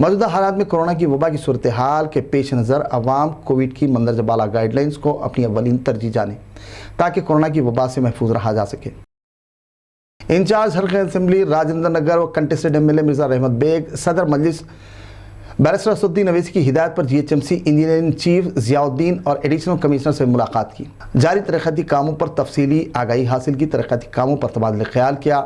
موجودہ حالات میں کورونا کی وبا کی صورتحال کے پیش نظر عوام کووڈ کی مندرجہ بالا گائیڈ لائنز کو اپنی اولین ترجیح جانیں تاکہ کورونا کی وبا سے محفوظ رہا جا سکے۔ انچارج حلقہ اسمبلی راجندر نگر و کنٹسٹڈ MLA مرزا رحمت بیگ صدر مجلس بیرسٹر اسد الدین اویسی کی ہدایت پر GHMC انجینئرنگ چیف ضیاء الدین اور ایڈیشنل کمشنر سے ملاقات کی، جاری ترقیاتی کاموں پر تفصیلی آگاہی حاصل کی، ترقیاتی کاموں پر تبادلہ خیال کیا،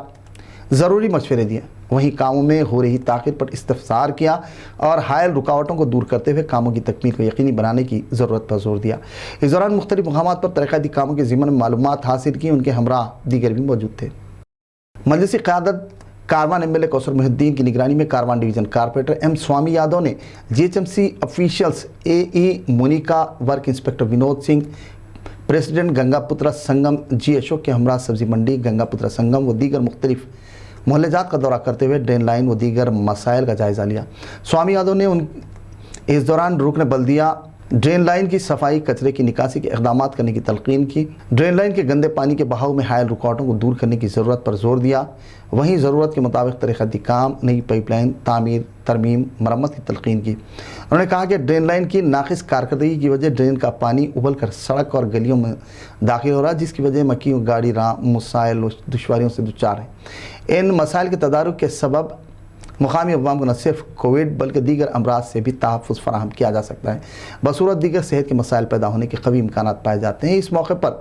ضروری مشورے دیے، وہیں کاموں میں ہو رہی تاخیر پر استفسار کیا اور حائل رکاوٹوں کو دور کرتے ہوئے کاموں کی تکمیل کو یقینی بنانے کی ضرورت پر زور دیا۔ اس دوران مختلف مقامات پر ترقیاتی کاموں کے ضمن میں معلومات حاصل کی، ان کے ہمراہ دیگر بھی موجود تھے۔ مجلسی قیادت کاروان MLA کوثر محی الدین کی نگرانی میں Karwan division corporator M Swamy Yadav نے GHMC officials AE Monika, work inspector Vinod Singh, president Ganga Putra Sangam G Ashok کے ہمراہ سبزی منڈی گنگا پترا سنگم و دیگر مختلف محلے جات کا دورہ کرتے ہوئے ڈرین لائن و دیگر مسائل کا جائزہ لیا۔ سوامی یادو نے اس دوران رکن بلدیہ ڈرین لائن کی صفائی، کچرے کی نکاسی کے اقدامات کرنے کی تلقین کی، ڈرین لائن کے گندے پانی کے بہاؤ میں حائل رکاوٹوں کو دور کرنے کی ضرورت پر زور دیا، وہیں ضرورت کے مطابق ترقیاتی کام، نئی پائپ لائن تعمیر، ترمیم، مرمت کی تلقین کی۔ انہوں نے کہا کہ ڈرین لائن کی ناقص کارکردگی کی وجہ ڈرین کا پانی ابل کر سڑک اور گلیوں میں داخل ہو رہا ہے، جس کی وجہ مکیوں گاڑی راہ مسائل و دشواریوں سے دوچار ہیں۔ ان مسائل کے تدارک کے سبب مقامی عوام کو نہ صرف کووڈ بلکہ دیگر امراض سے بھی تحفظ فراہم کیا جا سکتا ہے، بصورت دیگر صحت کے مسائل پیدا ہونے کے قوی امکانات پائے جاتے ہیں۔ اس موقع پر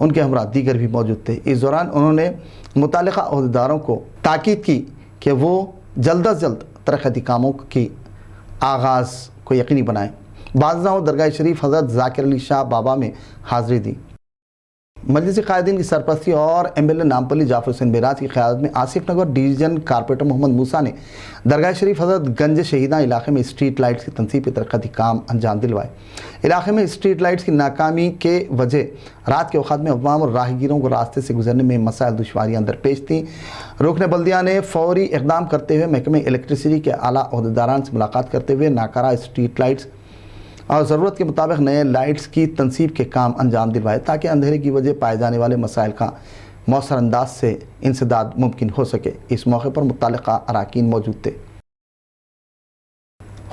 ان کے ہمراہ دیگر بھی موجود تھے۔ اس دوران انہوں نے متعلقہ عہدیداروں کو تاکید کی کہ وہ جلد از جلد ترقیاتی کاموں کی آغاز کو یقینی بنائیں۔ بازاں و درگاہ شریف حضرت ذاکر علی شاہ بابا میں حاضری دی۔ مجلسی قائدین کی سرپرستی اور MLA نامپلی جعفر حسین بیراج کی قیادت میں آصف نگر ڈویژن کارپوریٹر محمد موسیٰ نے درگاہ شریف حضرت گنج شہیداں علاقے میں اسٹریٹ لائٹس کی تنصیب کے ترقیاتی کام انجام دلوائے۔ علاقے میں اسٹریٹ لائٹس کی ناکامی کے وجہ رات کے اوقات میں عوام اور راہگیروں کو راستے سے گزرنے میں مسائل دشواریاں درپیش تھیں۔ رکن بلدیہ نے فوری اقدام کرتے ہوئے محکمہ الیکٹریسٹی کے اعلیٰ عہدیداران سے ملاقات کرتے ہوئے ناکارہ اسٹریٹ لائٹس اور ضرورت کے مطابق نئے لائٹس کی تنصیب کے کام انجام دلوائے تاکہ اندھیرے کی وجہ پائے جانے والے مسائل کا مؤثر انداز سے انسداد ممکن ہو سکے۔ اس موقع پر متعلقہ اراکین موجود تھے۔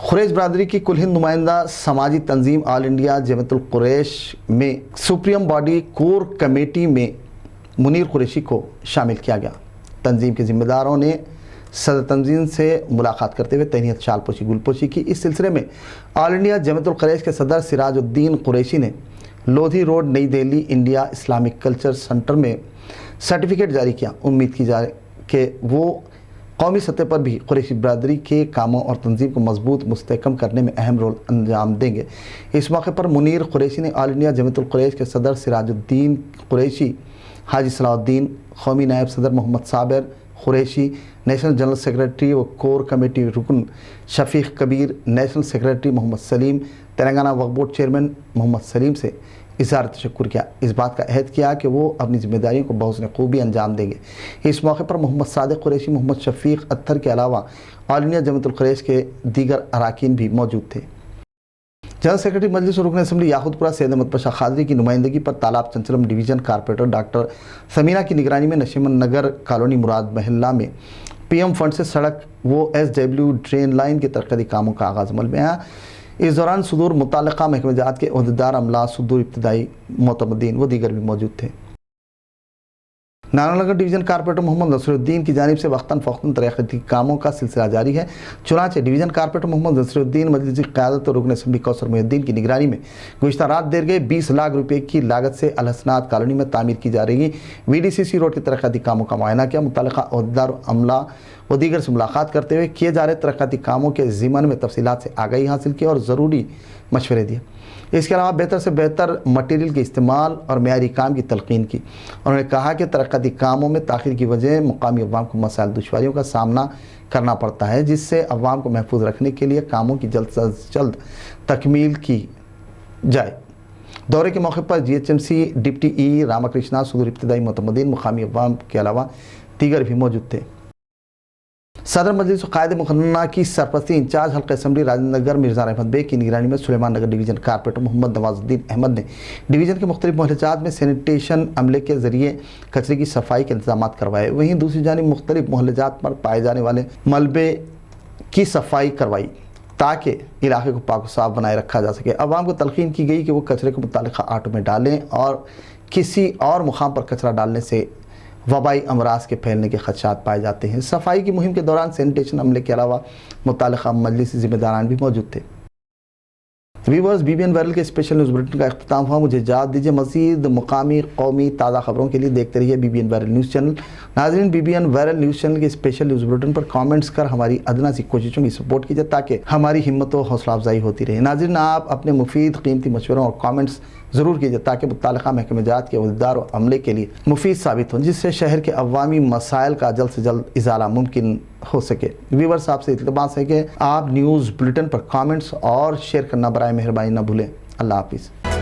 قریش برادری کی کل ہند نمائندہ سماجی تنظیم آل انڈیا جمعیت القریش میں سپریم باڈی کور کمیٹی میں منیر قریشی کو شامل کیا گیا۔ تنظیم کے ذمہ داروں نے صدر تنظیم سے ملاقات کرتے ہوئے تہنیت شال پوشی گل پوشی کی۔ اس سلسلے میں آل انڈیا جمعیت القریش کے صدر سراج الدین قریشی نے لودھی روڈ نئی Delhi India Islamic culture centre میں سرٹیفکیٹ جاری کیا۔ امید کی جائے کہ وہ قومی سطح پر بھی قریشی برادری کے کاموں اور تنظیم کو مضبوط مستحکم کرنے میں اہم رول انجام دیں گے۔ اس موقع پر منیر قریشی نے آل انڈیا جمعیت القریش کے صدر سراج الدین قریشی، حاجی صلاح الدین، قومی نائب صدر محمد صابر قریشی، نیشنل جنرل سیکریٹری و کور کمیٹی رکن شفیق کبیر، نیشنل سیکریٹری محمد سلیم، تلنگانہ وقف بورڈ چیئرمین محمد سلیم سے اظہار تشکر کیا۔ اس بات کا عہد کیا کہ وہ اپنی ذمہ داریوں کو بحسن خوبی انجام دیں گے۔ اس موقع پر محمد صادق قریشی، محمد شفیق اطہر کے علاوہ آل انڈیا جمعیت القریش کے دیگر اراکین بھی موجود تھے۔ جنرل سیکریٹری مجلس رکن اسمبلی یاقوت پورہ سید احمد پاشا قادری کی نمائندگی پر تالاب چنچلم ڈویژن کارپوریٹر ڈاکٹر سمینہ کی نگرانی میں نشیمن نگر کالونی مراد محلہ میں PM فنڈ سے سڑک و SW ڈرین لائن کے ترقیاتی کاموں کا آغاز عمل میں آیا۔ اس دوران صدور متعلقہ محکمہ جات کے عہدیدار، عملہ، صدور ابتدائی معتمدین و دیگر بھی موجود تھے۔ نارائن نگر ڈویژن کارپوریٹر محمد نصیر الدین کی جانب سے وقتاً فوقتاً ترقیاتی کاموں کا سلسلہ جاری ہے۔ چنانچہ ڈویژن کارپوریٹر محمد نصیر الدین مجلسی قیادت اور رکن اسمبلی کوثر محی الدین کی نگرانی میں گزشتہ رات دیر گئے 20 لاکھ روپے کی لاگت سے الحسنات کالونی میں تعمیر کی جا رہی VDCC روڈ کے ترقیاتی کاموں کا معائنہ کیا۔ متعلقہ عہدیدار، عملہ و دیگر سے ملاقات کرتے ہوئے کیے جا رہے ترقیاتی کاموں کے ضمن میں تفصیلات سے آگاہی حاصل کی اور ضروری مشورے دیے۔ اس کے علاوہ بہتر سے بہتر مٹیریل کے استعمال اور معیاری کام کی تلقین کی۔ انہوں نے کہا کہ ترقیاتی کاموں میں تاخیر کی وجہ مقامی عوام کو مسائل دشواریوں کا سامنا کرنا پڑتا ہے، جس سے عوام کو محفوظ رکھنے کے لیے کاموں کی جلد از جلد تکمیل کی جائے۔ دورے کے موقع پر GHMC deputy EE Rama Krishna, صدور ابتدائی معتمدین، مقامی عوام کے علاوہ دیگر بھی موجود تھے۔ صدر مجلس و قائد مقننہ کی سرپرستی انچارج حلقہ اسمبلی راجندر نگر مرزا رحمت بیگ کی نگرانی میں سلیمان نگر ڈویژن کارپوریٹر محمد نواز الدین احمد نے ڈویژن کے مختلف محلے جات میں سینیٹیشن عملے کے ذریعے کچرے کی صفائی کے انتظامات کروائے۔ وہیں دوسری جانب مختلف محلے جات پر پائے جانے والے ملبے کی صفائی کروائی تاکہ علاقے کو پاک و صاف بنائے رکھا جا سکے۔ عوام کو تلقین کی گئی کہ وہ کچرے کو متعلقہ آٹو میں ڈالیں اور کسی اور مقام پر کچرا ڈالنے سے وبائی امراض کے پھیلنے کے خدشات پائے جاتے ہیں۔ صفائی کی مہم کے دوران سینیٹیشن عملے کے علاوہ متعلقہ مجلسی ذمہ داران بھی موجود تھے۔ Viewers, B B N viral کے اسپیشل نیوز بلیٹن کا اختتام ہوا۔ مجھے اجازت دیجیے، مزید مقامی قومی تازہ خبروں کے لیے دیکھتے رہیے B B N viral news channel. ناظرین، B B N viral news channel کے اسپیشل نیوز بلیٹن پر کامنٹس کر ہماری ادنا سی کوششوں کی سپورٹ کیجیے تاکہ ہماری ہمت و حوصلہ افزائی ہوتی رہے۔ ناظرین، آپ اپنے مفید قیمتی مشوروں اور کامنٹس ضرور کیجیے تاکہ متعلقہ محکمہ جات کے عہدیدار و عملے کے لیے مفید ثابت ہوں، جس سے شہر کے عوامی مسائل کا جلد سے جلد ازالہ ممکن ہو سکے۔ ویورز، آپ سے التماس ہے کہ آپ نیوز بلیٹن پر کامنٹس اور شیئر کرنا برائے مہربانی نہ بھولیں۔ اللہ حافظ۔